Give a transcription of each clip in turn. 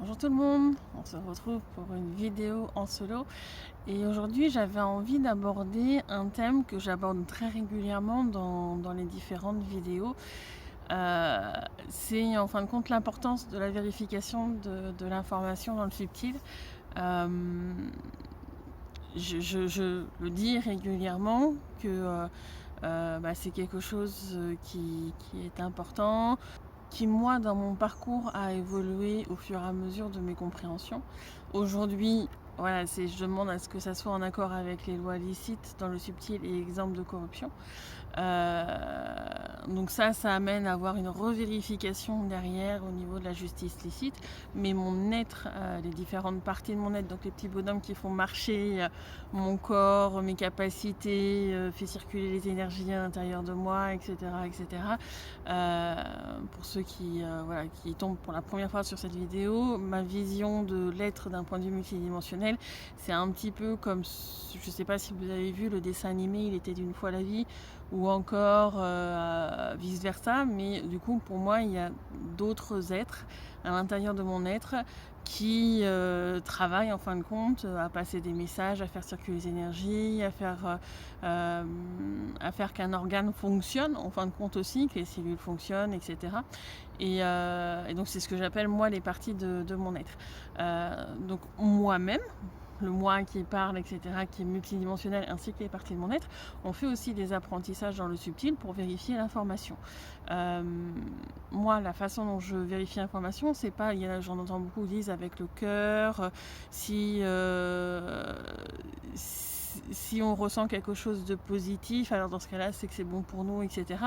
Bonjour tout le monde, on se retrouve pour une vidéo en solo et aujourd'hui j'avais envie d'aborder un thème que j'aborde très régulièrement dans les différentes vidéos. Euh, c'est en fin de compte l'importance de la vérification de l'information dans le subtil. Euh, je le dis régulièrement que c'est quelque chose qui est important, qui moi dans mon parcours a évolué au fur et à mesure de mes compréhensions. Aujourd'hui, voilà, je demande à ce que ça soit en accord avec les lois licites dans le subtil et exempt de corruption. Donc ça amène à avoir une revérification derrière au niveau de la justice licite. Mais mon être, les différentes parties de mon être, donc les petits bonhommes qui font marcher mon corps, mes capacités, fait circuler les énergies à l'intérieur de moi, etc. etc. Pour ceux qui tombent pour la première fois sur cette vidéo, ma vision de l'être d'un point de vue multidimensionnel, c'est un petit peu comme, je ne sais pas si vous avez vu le dessin animé Il était d'une fois la vie, ou encore vice versa, mais du coup pour moi il y a d'autres êtres à l'intérieur de mon être qui travaillent en fin de compte à passer des messages, à faire circuler les énergies, à faire qu'un organe fonctionne en fin de compte aussi, que les cellules fonctionnent, etc. Et donc c'est ce que j'appelle moi les parties de mon être. Donc moi-même, le moi qui parle, etc., qui est multidimensionnel, ainsi que les parties de mon être, on fait aussi des apprentissages dans le subtil pour vérifier l'information. Moi, la façon dont je vérifie l'information, c'est pas, j'en entends beaucoup qui disent avec le cœur, si on ressent quelque chose de positif, alors dans ce cas-là, c'est que c'est bon pour nous, etc.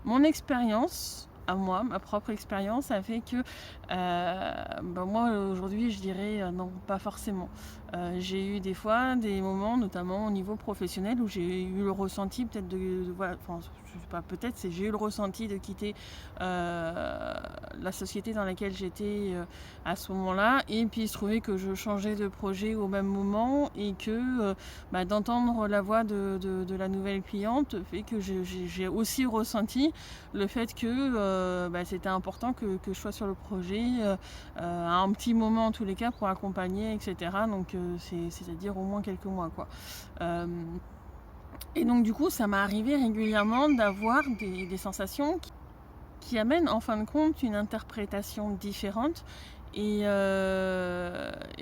Mon expérience, à moi, ma propre expérience a fait que moi aujourd'hui je dirais non, pas forcément. J'ai eu des fois des moments, notamment au niveau professionnel, où j'ai eu le ressenti peut-être j'ai eu le ressenti de quitter la société dans laquelle j'étais à ce moment-là, et puis il se trouvait que je changeais de projet au même moment et que d'entendre la voix de la nouvelle cliente fait que j'ai aussi ressenti le fait que c'était important que je sois sur le projet à un petit moment en tous les cas pour accompagner, etc. Donc c'est-à-dire au moins quelques mois, quoi. Et donc du coup ça m'est arrivé régulièrement d'avoir des sensations qui amènent en fin de compte une interprétation différente et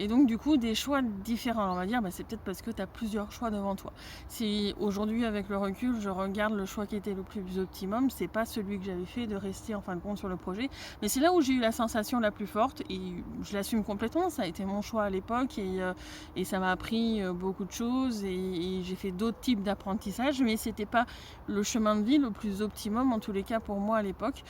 donc du coup des choix différents. Alors on va dire c'est peut-être parce que tu as plusieurs choix devant toi. Si aujourd'hui avec le recul je regarde le choix qui était le plus optimum, c'est pas celui que j'avais fait de rester en fin de compte sur le projet, mais c'est là où j'ai eu la sensation la plus forte et je l'assume complètement. Ça a été mon choix à l'époque et ça m'a appris beaucoup de choses et j'ai fait d'autres types d'apprentissage, mais c'était pas le chemin de vie le plus optimum en tous les cas pour moi à l'époque.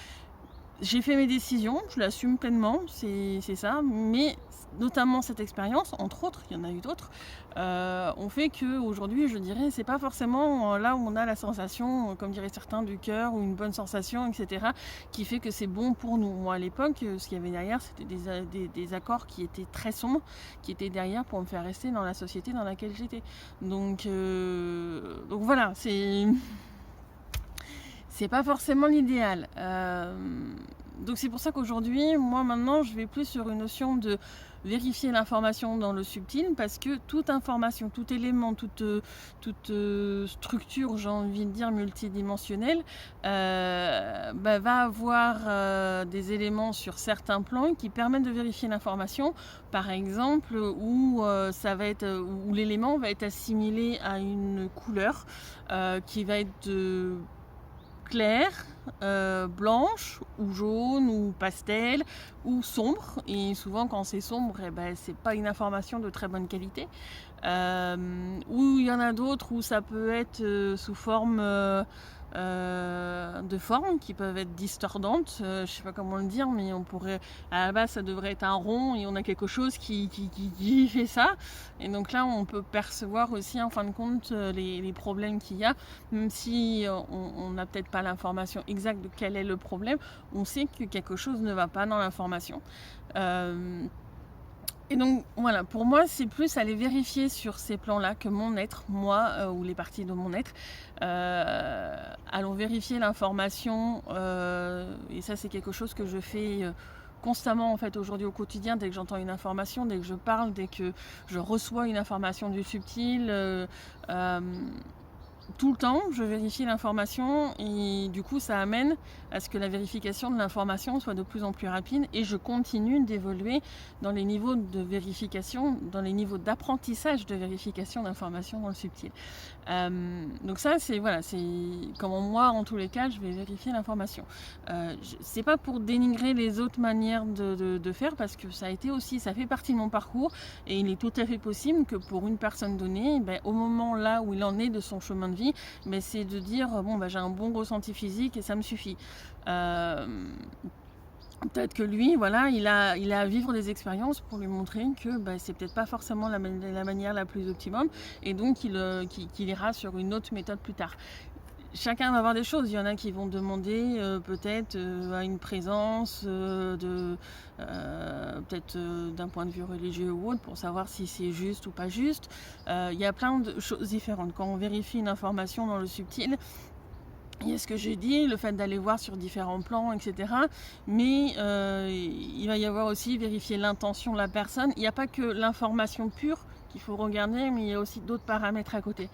J'ai fait mes décisions, je l'assume pleinement, c'est ça, mais notamment cette expérience, entre autres, il y en a eu d'autres, ont fait qu'aujourd'hui, je dirais, c'est pas forcément là où on a la sensation, comme diraient certains, du cœur ou une bonne sensation, etc., qui fait que c'est bon pour nous. Moi, à l'époque, ce qu'il y avait derrière, c'était des accords qui étaient très sombres, qui étaient derrière pour me faire rester dans la société dans laquelle j'étais. Donc voilà, c'est pas forcément l'idéal. Donc c'est pour ça qu'aujourd'hui, moi maintenant, je vais plus sur une notion de vérifier l'information dans le subtil, parce que toute information, tout élément, toute structure, j'ai envie de dire multidimensionnelle, va avoir des éléments sur certains plans qui permettent de vérifier l'information. Par exemple, où l'élément va être assimilé à une couleur qui va être claire, blanche ou jaune ou pastel ou sombre, et souvent quand c'est sombre c'est pas une information de très bonne qualité, ou il y en a d'autres où ça peut être sous forme de formes qui peuvent être distordantes, je sais pas comment le dire, mais on pourrait, à la base ça devrait être un rond et on a quelque chose qui fait ça, et donc là on peut percevoir aussi en fin de compte les problèmes qu'il y a, même si on n'a peut-être pas l'information exacte de quel est le problème, on sait que quelque chose ne va pas dans l'information. Et donc voilà, pour moi c'est plus aller vérifier sur ces plans-là que mon être, moi ou les parties de mon être, allons vérifier l'information, et ça c'est quelque chose que je fais constamment en fait aujourd'hui au quotidien, dès que j'entends une information, dès que je parle, dès que je reçois une information du subtil, tout le temps, je vérifie l'information et du coup, ça amène à ce que la vérification de l'information soit de plus en plus rapide et je continue d'évoluer dans les niveaux de vérification, dans les niveaux d'apprentissage de vérification d'informations dans le subtil. Donc ça, c'est voilà, c'est comment moi, en tous les cas, je vais vérifier l'information. C'est pas pour dénigrer les autres manières de faire parce que ça a été aussi, ça fait partie de mon parcours et il est tout à fait possible que pour une personne donnée, au moment là où il en est de son chemin de vie, mais c'est de dire bon j'ai un bon ressenti physique et ça me suffit. Peut-être que lui, voilà, il a à vivre des expériences pour lui montrer que c'est peut-être pas forcément la manière la plus optimum et donc qu'il ira sur une autre méthode plus tard. Chacun va avoir des choses. Il y en a qui vont demander peut-être à une présence peut-être d'un point de vue religieux ou autre pour savoir si c'est juste ou pas juste. Il y a plein de choses différentes. Quand on vérifie une information dans le subtil, il y a ce que j'ai dit, le fait d'aller voir sur différents plans, etc. Mais il va y avoir aussi vérifier l'intention de la personne. Il n'y a pas que l'information pure qu'il faut regarder, mais il y a aussi d'autres paramètres à côté.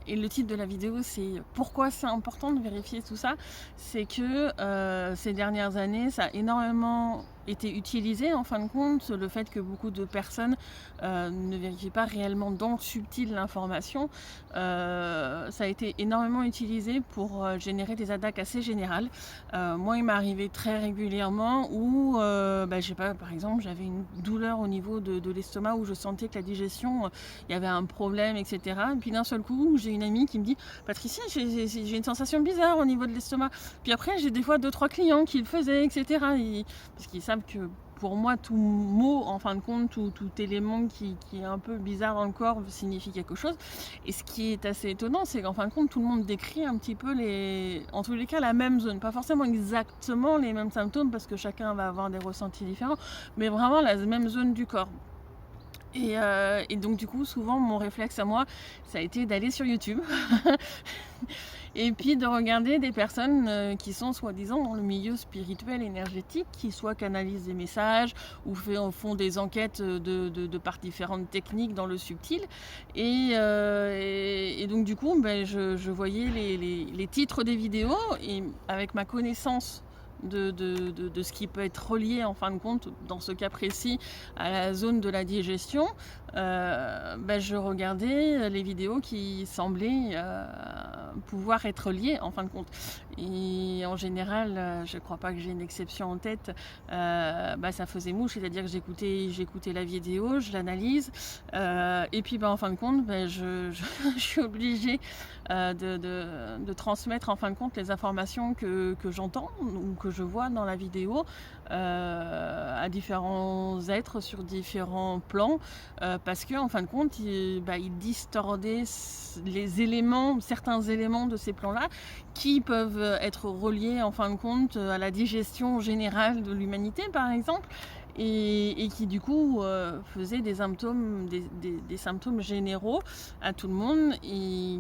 Et le titre de la vidéo, c'est pourquoi c'est important de vérifier tout ça. C'est que ces dernières années, ça a énormément été utilisé en fin de compte, le fait que beaucoup de personnes ne vérifient pas réellement dans le subtil l'information. Ça a été énormément utilisé pour générer des attaques assez générales. Moi, il m'est arrivé très régulièrement où, je sais pas, par exemple, j'avais une douleur au niveau de l'estomac où je sentais que la digestion, il y avait un problème, etc. Et puis d'un seul coup, j'ai une amie qui me dit « Patricia, j'ai une sensation bizarre au niveau de l'estomac. » Puis après, j'ai des fois 2-3 clients qui le faisaient, etc. Parce qu'ils savent que pour moi, tout mot, en fin de compte, tout élément qui est un peu bizarre dans le corps signifie quelque chose. Et ce qui est assez étonnant, c'est qu'en fin de compte, tout le monde décrit un petit peu, en tous les cas, la même zone. Pas forcément exactement les mêmes symptômes, parce que chacun va avoir des ressentis différents, mais vraiment la même zone du corps. Et donc du coup, souvent, mon réflexe à moi, ça a été d'aller sur YouTube et puis de regarder des personnes qui sont soi-disant dans le milieu spirituel, énergétique, qui soit canalisent des messages ou font des enquêtes par différentes techniques dans le subtil. Et donc du coup, je voyais les titres des vidéos et avec ma connaissance de ce qui peut être relié en fin de compte, dans ce cas précis, à la zone de la digestion, je regardais les vidéos qui semblaient pouvoir être liées en fin de compte. Et en général, je ne crois pas que j'ai une exception en tête, ça faisait mouche, c'est-à-dire que j'écoutais la vidéo, je l'analyse, et puis en fin de compte, je suis obligée de transmettre en fin de compte les informations que j'entends ou que je vois dans la vidéo à différents êtres sur différents plans, parce que en fin de compte ils distordaient certains éléments de ces plans-là qui peuvent être reliés en fin de compte à la digestion générale de l'humanité par exemple, et qui du coup faisaient des symptômes généraux à tout le monde. Et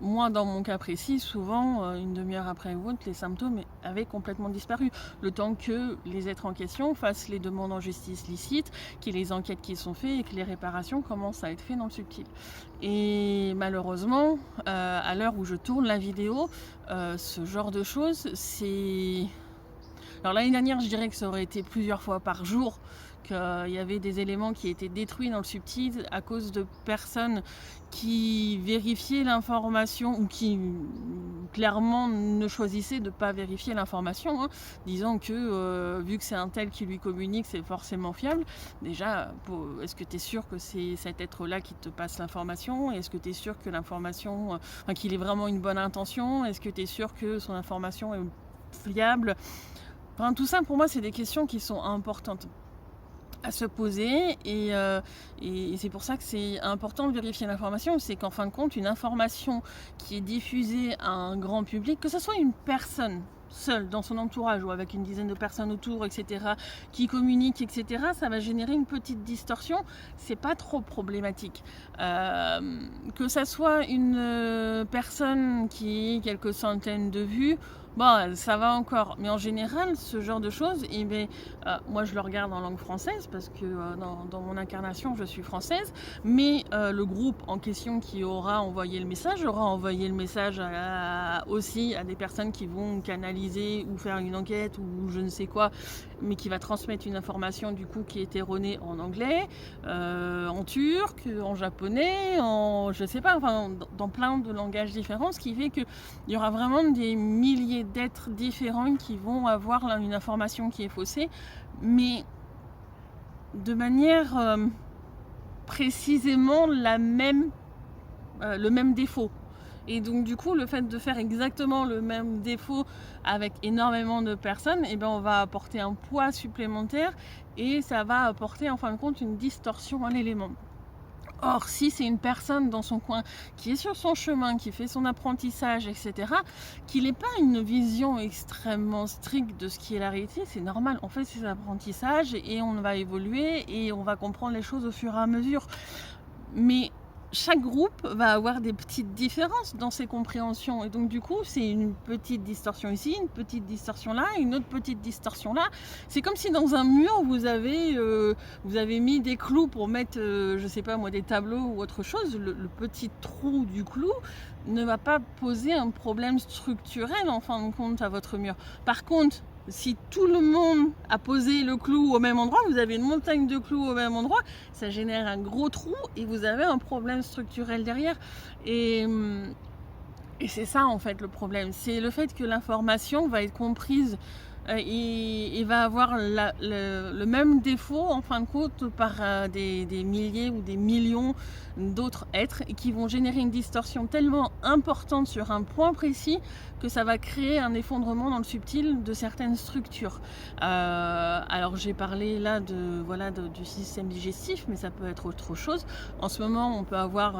moi, dans mon cas précis, souvent, une demi-heure après ou autre, les symptômes avaient complètement disparu. Le temps que les êtres en question fassent les demandes en justice licite, qu'il y ait les enquêtes qui sont faites et que les réparations commencent à être faites dans le subtil. Et malheureusement, à l'heure où je tourne la vidéo, ce genre de choses, c'est... Alors l'année dernière, je dirais que ça aurait été plusieurs fois par jour qu'il y avait des éléments qui étaient détruits dans le subtil à cause de personnes qui vérifiaient l'information ou qui clairement ne choisissaient de ne pas vérifier l'information, disant que vu que c'est un tel qui lui communique, c'est forcément fiable. Déjà, est-ce que tu es sûr que c'est cet être-là qui te passe l'information? Est-ce que tu es sûr que l'information, qu'il ait vraiment une bonne intention? Est-ce que tu es sûr que son information est fiable? Tout ça, pour moi, c'est des questions qui sont importantes à se poser, et c'est pour ça que c'est important de vérifier l'information. C'est qu'en fin de compte, une information qui est diffusée à un grand public, que ce soit une personne seule dans son entourage ou avec une dizaine de personnes autour, etc., qui communiquent, etc., ça va générer une petite distorsion. C'est pas trop problématique. Que ça soit une personne qui ait quelques centaines de vues, Bon, ça va encore, mais en général, ce genre de choses, eh beh, moi je le regarde en langue française parce que, dans mon incarnation, je suis française, mais le groupe en question qui aura envoyé le message, aura envoyé le message aussi à des personnes qui vont canaliser ou faire une enquête ou je ne sais quoi, mais qui va transmettre une information du coup qui est erronée en anglais, en turc, en japonais, en je sais pas, enfin dans plein de langages différents, ce qui fait qu'il y aura vraiment des milliers d'êtres différents qui vont avoir là une information qui est faussée, mais de manière précisément le même défaut. Et donc du coup, le fait de faire exactement le même défaut avec énormément de personnes, eh ben, on va apporter un poids supplémentaire et ça va apporter en fin de compte une distorsion à l'élément. Or, si c'est une personne dans son coin qui est sur son chemin, qui fait son apprentissage, etc., qu'il n'ait pas une vision extrêmement stricte de ce qui est la réalité, c'est normal. On fait ses apprentissages et on va évoluer et on va comprendre les choses au fur et à mesure. Mais chaque groupe va avoir des petites différences dans ses compréhensions. Et donc, du coup, c'est une petite distorsion ici, une petite distorsion là, une autre petite distorsion là. C'est comme si dans un mur, vous avez mis des clous pour mettre, je sais pas moi, des tableaux ou autre chose. Le petit trou du clou ne va pas poser un problème structurel en fin de compte à votre mur. Par contre, si tout le monde a posé le clou au même endroit, vous avez une montagne de clous au même endroit, ça génère un gros trou et vous avez un problème structurel derrière. Et c'est ça en fait le problème, c'est le fait que l'information va être comprise et va avoir le même défaut en fin de compte par des milliers ou des millions d'autres êtres et qui vont générer une distorsion tellement importante sur un point précis que ça va créer un effondrement dans le subtil de certaines structures. Alors j'ai parlé là du système digestif, mais ça peut être autre chose. En ce moment, on peut avoir,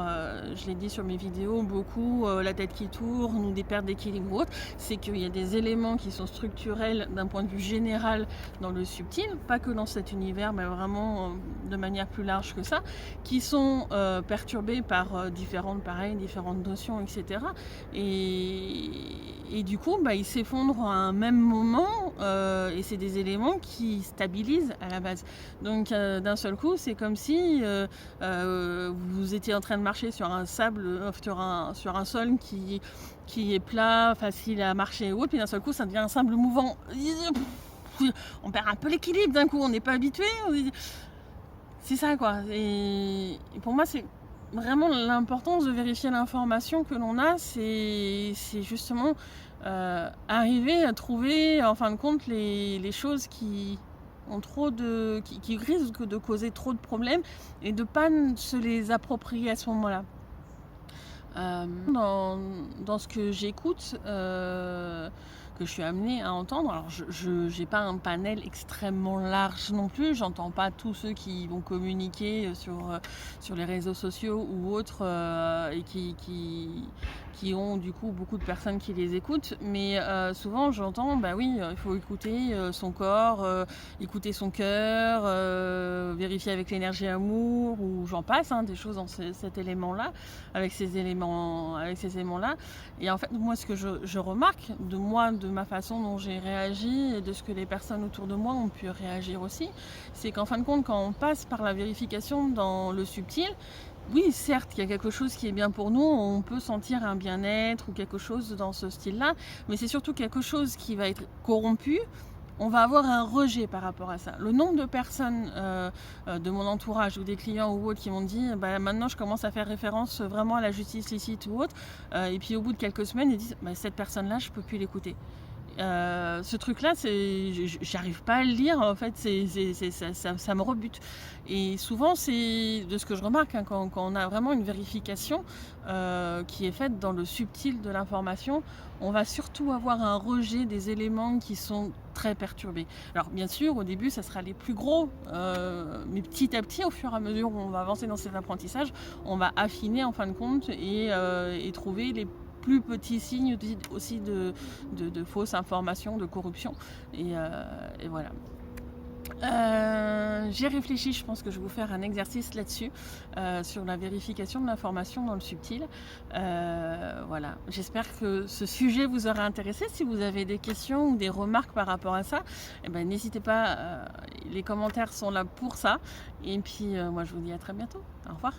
je l'ai dit sur mes vidéos, beaucoup la tête qui tourne ou des pertes d'équilibre ou autre. C'est qu'il y a des éléments qui sont structurels d'un point de vue général dans le subtil, pas que dans cet univers, mais vraiment de manière plus large que ça, qui sont perturbés par différentes notions, etc. Et du coup, ils s'effondrent à un même moment et c'est des éléments qui stabilisent à la base. Donc d'un seul coup, c'est comme si vous étiez en train de marcher sur un sur un sol qui est plat, facile à marcher ou autre, puis d'un seul coup, ça devient un sable mouvant. On perd un peu l'équilibre d'un coup, on n'est pas habitué. C'est ça quoi. Et pour moi, c'est vraiment l'importance de vérifier l'information que l'on a, c'est justement arriver à trouver en fin de compte les choses qui risquent de causer trop de problèmes et de ne pas se les approprier à ce moment-là. Dans ce que j'écoute, que je suis amenée à entendre, alors je n'ai pas un panel extrêmement large non plus, j'entends pas tous ceux qui vont communiquer sur les réseaux sociaux ou autres et qui ont du coup beaucoup de personnes qui les écoutent, mais souvent j'entends oui, il faut écouter son corps, écouter son cœur, vérifier avec l'énergie amour, ou j'en passe, des choses dans cet élément-là, avec ces éléments-là. Et en fait, moi, ce que je remarque de ma façon dont j'ai réagi et de ce que les personnes autour de moi ont pu réagir aussi, c'est qu'en fin de compte, quand on passe par la vérification dans le subtil, oui, certes, il y a quelque chose qui est bien pour nous, on peut sentir un bien-être ou quelque chose dans ce style-là, mais c'est surtout quelque chose qui va être corrompu. On va avoir un rejet par rapport à ça. Le nombre de personnes de mon entourage ou des clients ou autres qui m'ont dit maintenant je commence à faire référence vraiment à la justice licite ou autre, et puis au bout de quelques semaines ils disent cette personne-là je peux plus l'écouter. Ce truc-là, j'arrive pas à le lire, en fait, ça me rebute. Et souvent, c'est de ce que je remarque, quand on a vraiment une vérification qui est faite dans le subtil de l'information, on va surtout avoir un rejet des éléments qui sont très perturbés. Alors, bien sûr, au début, ça sera les plus gros, mais petit à petit, au fur et à mesure où on va avancer dans cet apprentissage, on va affiner en fin de compte et trouver les plus petits signes aussi de fausses informations, de corruption. Et voilà. J'ai réfléchi, je pense que je vais vous faire un exercice là-dessus, sur la vérification de l'information dans le subtil. Voilà, j'espère que ce sujet vous aura intéressé. Si vous avez des questions ou des remarques par rapport à ça, eh ben, n'hésitez pas, les commentaires sont là pour ça. Et puis, moi je vous dis à très bientôt. Au revoir.